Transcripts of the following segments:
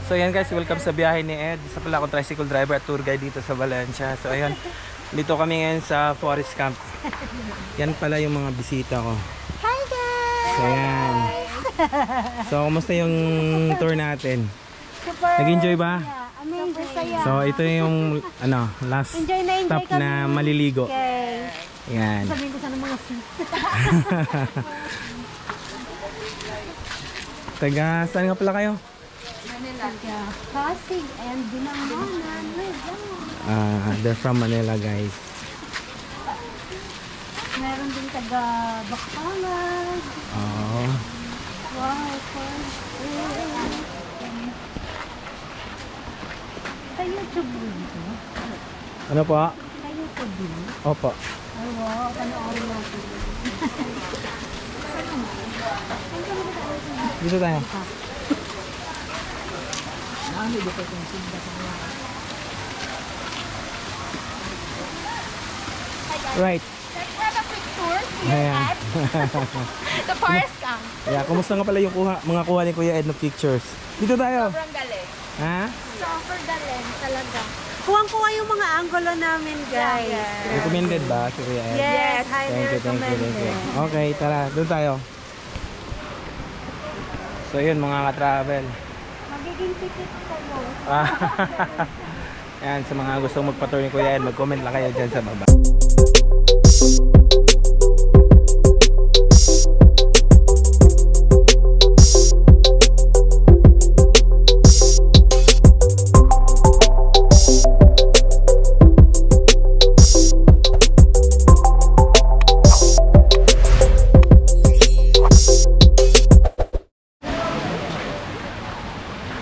So ayan guys, welcome sa biyahe ni Ed. Isa pala akong tricycle driver at tour guide dito sa Valencia. So ayan, dito kami ngayon sa Forest Camp. Yan pala yung mga bisita ko. Hi guys! So ayan. So kumusta yung tour natin? Super! Nag-enjoy ba? Amazing! So ito yung last stop na maliligo. Okay. Yan. Sabihin ko sana mga seat. Taga, saan nga pala kayo? Manila. Pasig and Binangonan. They're from Manila guys. Meron din taga Bacolod. Oh. Wow, sa YouTube dito? Ano po? Sa YouTube dito? Opo. Ay wow, panoorin natin. Dito tayo. Right. Let's have a quick tour Ayan. at the forest camp. Yeah, kumusta nga pala yung mga kuha ni Kuya Ed na pictures? Dito tayo. Sobrang galing. Ha? Super galing talaga. Kuwang-kuha yung mga angulo namin, guys. Recommended ba si Kuya Ed? Yes, highly Thank you. recommended. Okay, tara. Doon tayo. So yun mga ka-travel. Magiging tikit kayo. Yan, sa mga gustong magpa-tour ni Kuya Ed, mag-comment lang kayo dyan sa baba.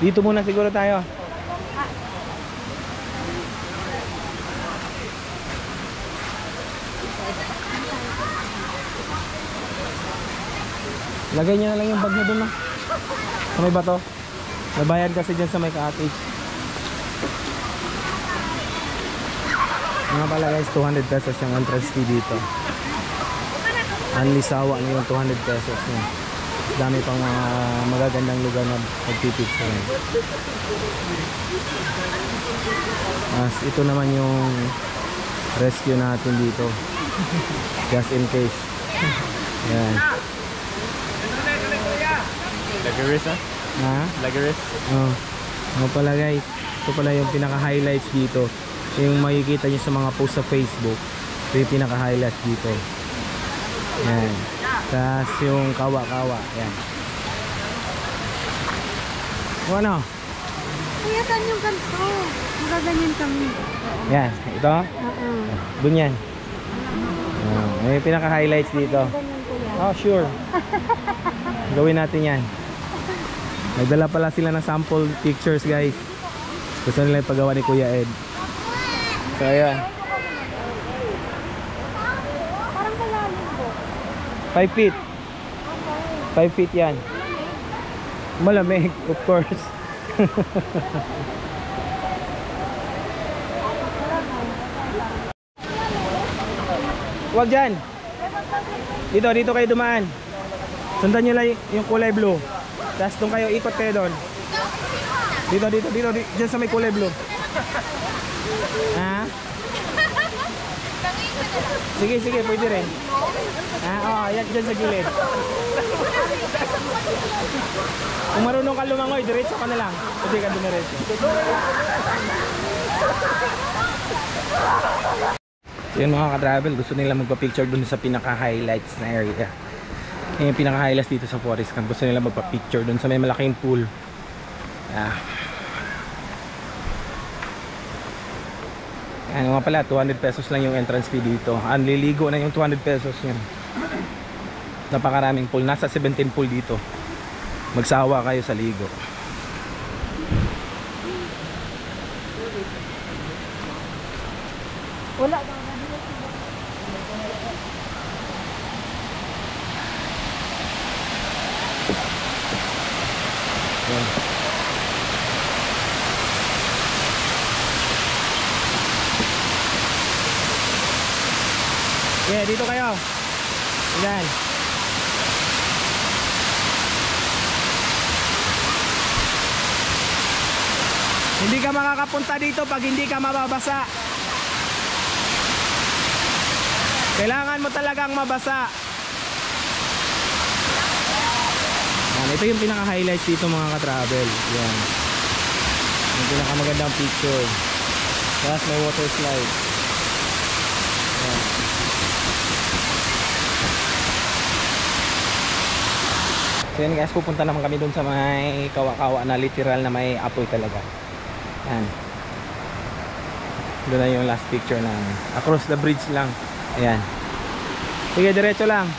Dito muna siguro tayo. Lagay niyo na lang yung bag niyo doon, no? Sa may bato. Nabayad kasi dyan sa may cottage. Mga pala guys, 200 pesos yung entrance fee dito. Only sawa niyo yung 200 pesos niya. Dami pang mga magagandang lugar na magpipicture. As ito naman yung rescue natin dito. Just in case. Yan. Lagaris ha? Ha? Lagaris? Oh. Ano pala guys, ito pala yung pinaka-highlights dito. Yung makikita nyo sa mga post sa Facebook. Ito yung pinaka-highlights dito. Yan. Tapos yung kawa-kawa. Yan. O ano? Kuya, saan yung ganito? Magaganyan kami. Yan. Ito? Doon yan. May pinaka-highlights dito. Ganyan kuya. Oh, sure. Gawin natin yan. Nagdala pala sila ng sample pictures guys. Gusto nila yung paggawa ni Kuya Ed. So ayan. Parang kalalim ko. 5 feet. 5 feet yan. Malamig, of course. Huwag dyan. Dito kayo dumaan. Sundan nyo lang yung kulay blue. Tapos doon kayo, ikot kayo doon. Dito, dyan sa may kulay blue. Ha? Sige, pwede rin. Yan dyan sa gilid. Kung marunong ka lumangoy, diretso ka na lang. Pwede ka dumiretso. So yun mga ka-travel, gusto nila magpa-picture dun sa pinaka-highlights na area. Yung pinaka-highlights dito sa Forest Camp. Gusto nila magpa-picture dun sa may malaking pool. Ano nga pala, 200 pesos lang yung entrance fee dito. Anliligo na yung 200 pesos yan. Napakaraming pool. Nasa 17 pool dito. Magsawa kayo sa ligo. Wala daw. Yeah, dito kayo. Yan. Hindi ka makakapunta dito pag hindi ka mababasa. Kailangan mo talagang mabasa. Yan, ito yung pinaka-highlights dito mga ka-travel. Yan. Yung pinakamagandang picture. Tapos may water slide. Yan. So yan guys, pupunta naman kami dun sa may kawa-kawa na literal na may apoy talaga. Yan. Doon na yung last picture namin. Across the bridge lang. Ayan. Sige, diretso lang.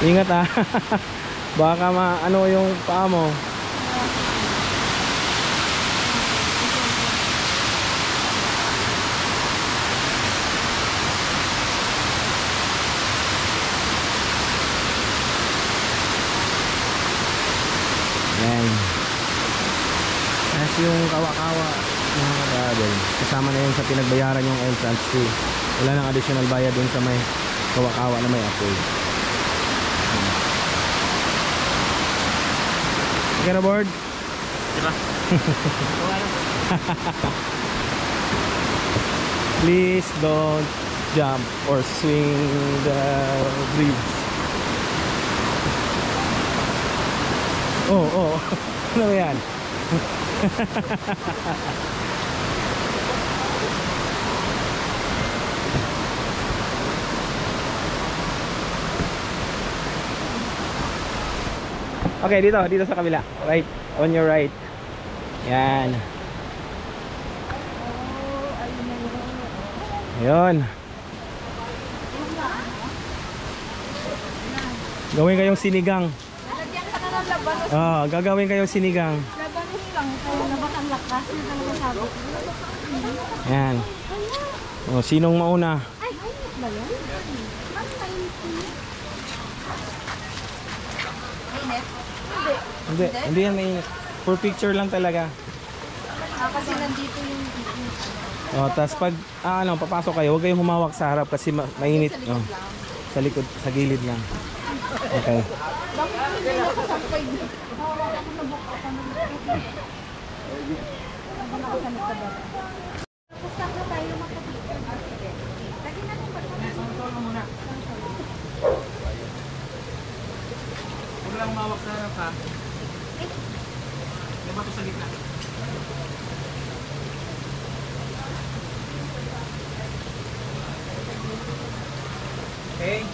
Ingat ah. Baka ano yung paa mo. Yan. As yung kawa-kawa mga ka-travel, kasama na yun sa pinagbayaran yung entrance fee. Wala nang additional bayad dun sa may kawa-kawa na may apoy. Okay na board? Diba? Please don't jump or swing the bridge. Oh. Ano ba yan? Okay, dito sa kabila. Right, on your right. Yan. Ayun. Gawin kayong sinigang. Nalagyan ka na ng labanos. Gagawin kayong sinigang. Labanos lang. Kaya labas ang lakas. Yung talaga sabi. Yan. Sinong mauna? Ay, ba yun? Hindi yan mainit. For picture lang talaga. Kasi nandito yung... Tas pag papasok kayo, huwag kayong humawak sa harap kasi mainit. Sa likod, sa gilid lang. Okay. Bakit hindi na kasampay? Pusta na tayo makapicture. Lagi natin ba? Huwag lang humawak sa harap ha. Yung bato sa gitna. Okay.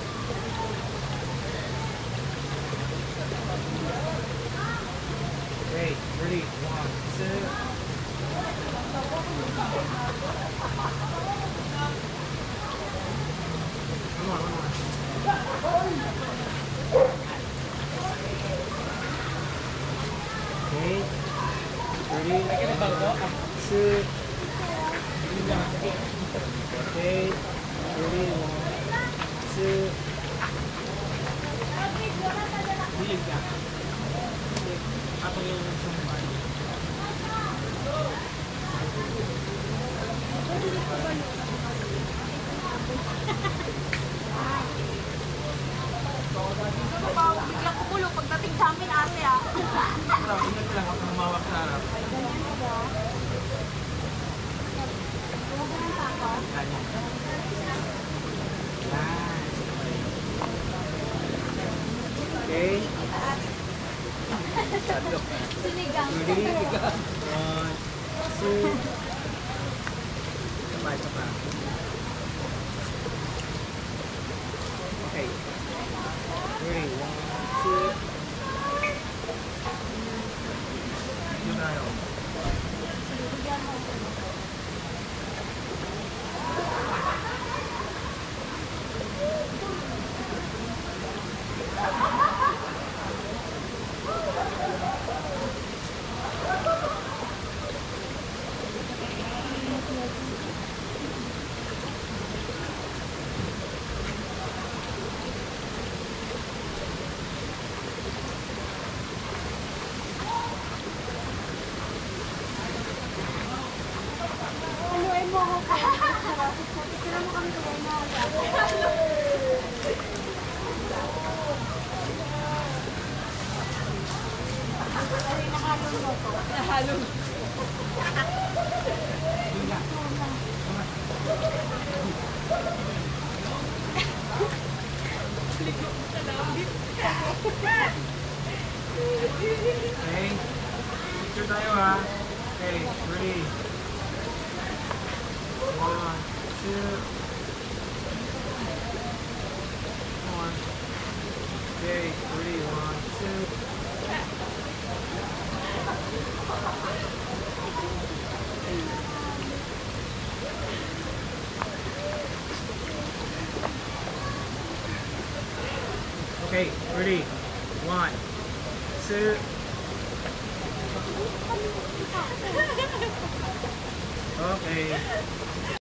Okay, ready? 1, 2. Come on. Okay. Ready? 2. Okay. Ready? 1, 2. Dilig ka. Ako yung sumabay. Biglang kumulo pagdating sa amin ate ah. Ingat lang ako humawak sa harap. Okay. Sinigang. Ready? 1, 2. Isa pa. Okay. Ready? 1, 2. Yun tayo. Haluin mo ako. Tira mo kami kaway na. Okay. Picture tayo ha. Okay, ready. 1, 2. More. Okay, ready. 1, 2. Okay, ready. 1, 2. Okay.